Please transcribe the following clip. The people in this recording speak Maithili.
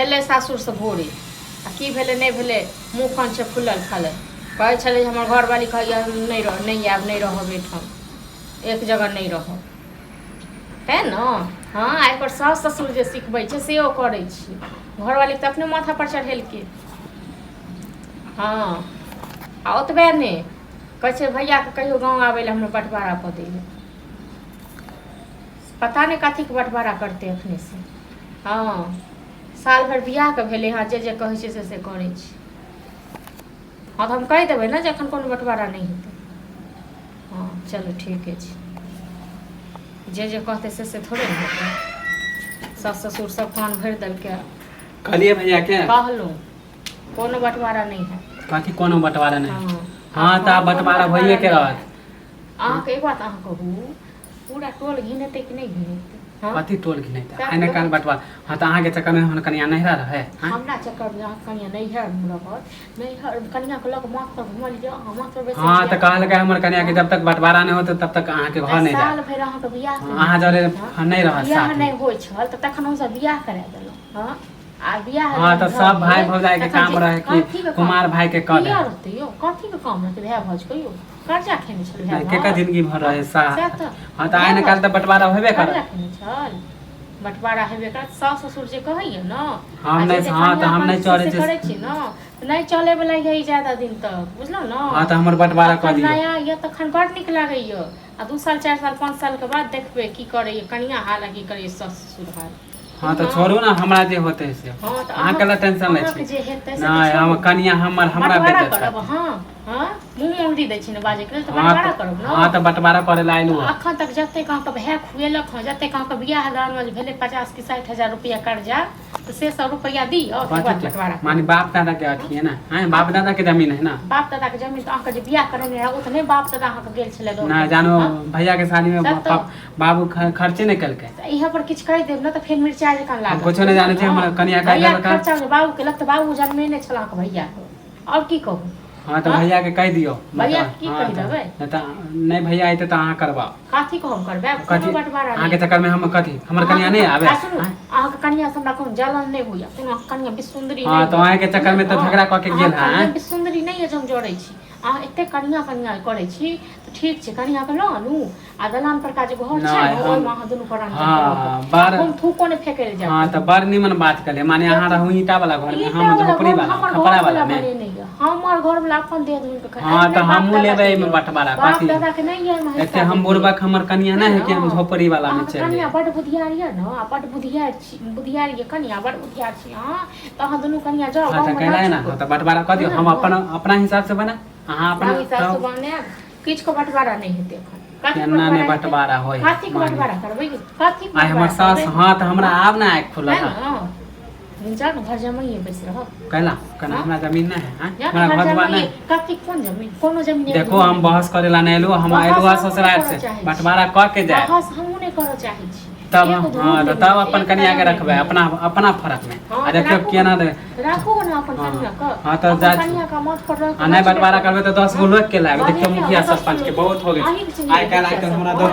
एले सासुर से भोरे आ की भेले नहीं भेले मुँह कान से फुलल खाले कहे छले हमर घरवाली कहिया नहीं रह नहीं आब नहीं रहब एठम एक जगह नहीं रहब है न। हाँ आई पर सास ससुर जे सिखबै छै सेहो करै छी घरवाली तऽ अपने माथा पर चढ़ेलकै। हाँ आ ओतबे नहि कहै छै भैया के कहियो गाँव आबै लए हमरा बंटवारा कऽ दै पता नहीं कथी के बंटवारा करते अखने से। हाँ साल भर बियाह के भेले हाँ जे कहै छै से करै छी। हाँ तो हम कह देबै ना जे एखन कोनो बंटवारा नहीं हेतै। हाँ चलो ठीक है जे कहते से थोड़े ना हेतै। सास ससुर सब कान भरि देलकै कहलिए भैया के कहलूँ कोनो बंटवारा नहीं है। कथी कोनो बंटवारा नहीं। हाँ हाँ तो बंटवारा भइए के रहत। अहाँके एक बात अहाँ कहू पूरा टोल घिनेतै कि नहीं घिनेतै। कथी टोल घिनेतै आने काल बंटवारा। हाँ तो अहाँके चक्कर में हम कनिया नहिरा रहे हमरा चक्कर में अहाँ कनिया नैहर रहत नैहर कनिया के लग माथ पर घुमल जाओ माथ पर बैसल। हाँ तो कहलकै हमर कनिया के जब तक बंटवारा नहीं होते तब तक अहाँके घर नहीं साल जाए। भरि अहाँके बियाह अहाँ जरे नहीं रहत बियाह साथ नहीं होइ छल तऽ तखन हमसब बियाह करा देलहुँ। हाँ आ बियाह हाँ तो सब भाई भौजाई के काम रहे कि कुमार भाई के कद किया रहतै यौ कथी के काम रहतै भाई भौज के यौ कर्जा खेने छल भाई के का जिंदगी भर रहे साथ। सएह तऽ हाँ तो आने काल तो बंटवारा होबे कर्जा करत। खेने छल बंटवारा हेबे करत सास ससुर जे कहैया न हम नहीं हाँ तो हम नहीं चले करै छी न नहीं चले वाला यही ज्यादा दिन तक बुझलहुँ न। हाँ तो हमर बंटवारा कर दियो। नया ये तखन बड़ नीक लागैया आ 2 साल 4 साल 5 साल के बाद देखबै की करैया कनिया हाल की करैया सास ससुर हाल। हाँ तो छोड़ू ना हमरा जे होते से हाँ तो अहाँ के टेंशन अहाँके नहीं जे हेतै छी से नहीं हम कनिया हमरा बंटवारा बेइज्जत करब। करत। हाँ हाँ मुँह मंगरी दै छी ने बाजे के लेल तऽ हाँ बंटवारा करब न। हाँ तो बंटवारा करे ला आइलू अखन तक जतेक अहाँके भाय खुएलक हँ जतेक अहाँके बियाह दान में भेलै 50 की 60 हजार रुपया कर्जा तो से 100 रुपया दियौ बंटवारा मानी बाप दादा के अथी है ना। हाँ बाप दादा के जमीन है ना। बाप दादा के जमीन तो अहाँके जे बियाह करेने रहे ओ तऽ नहि बाप दादा अहाँके गेल छलै दौड़ ना जानो भैया के शादी में सएह तऽ। बाबू खर्चे नहीं कलके। इहाँ पर किछु कहि देब न तऽ फेर मिर्चाई जकाँ लागत। कुछो नहीं जाने छी हमरा कनिया का भैया घर के का। खर्चा जे बाबू के लग तऽ बाबू जन्मेने छल अहाँके भैया के और की कहू। हाँ तो भैया के कह दियो। भैया के की हाँ, कहि देबै नहीं भैया आते तो अहाँ करबा कथी को हम करबै कथी कोनो बंटवारा अहाँ के नहीं। चक्कर में हम कथी हमर कनिया नहीं आवे। सुनू अहाँके कनिया से हमरा कोनो जलन नहीं होइया कोनो कनिया बिसुंदरी हाँ तो अहाँ के चक्कर में तो झगड़ा कऽ के गेल है। बिसुंदरी नहीं है जे हम जोड़ै छी अहाँ एते कनिया कनिया करै छी तऽ ठीक छै कनिया के लऽ आनू आ दलान पर का जे घर छै नहीं, न ओहिमे अहाँ दुनू प्राणी हाँ, बार- हम थूको ने फेके ले जाए। हाँ तो बड़ निमन बात करे माने अहाँ रहू ईटा वाला घर में हम झोपड़ी वाला खपड़ा वाला में। हमर घर वाला अपन दे दूँ के हाँ तो हमहू लेबै एमे बंटवारा बाप कथी दादा के नहीं है एते हम बुढ़बक हमर कनिया नहीं है कि हम झोपड़ी वाला में चल कनिया जाए। बड़ बुधियार ये न आ बड़ बुधियार ये कनिया बड़ बुधियार छी हां त अहाँ दुनू कनिया जाओ हाँ तो कहला है ना हाँ तो बंटवारा कर दियो हम अपना हिसाब से बना अहाँ अपना सासु बने किछ को बंटवारा नहीं हेते एखन केना ने बंटवारा होय। कथी के बंटवारा करबै कथी आइ हमर सास हाँ तो हमरा आब ना आँख खुलल है। जा न घर जमाइए बैस रह कहला कना हमरा जमीन नहीं है जा हमरा न घर घर दुआर जमाइए नहीं। कथी कोन जमीन कोनो जमीन देखो हम बहस करे ला नहीं लो हम आइलुआ ससुराल से बंटवारा क के जाए बहस हमहू नहीं करऽ चाहै छी तब हाँ तो तब अपन कनिया के रखबे अपना फर्क में आ देखियो केना दे राखू न अपन कनिया का हाँ तो जा कनिया का मत पर रख आ नहीं बंटवारा करबे तो 10 गो लोग के लागे देखियो मुखिया सरपंच के बहुत हो गए आइ काल हमरा दौड़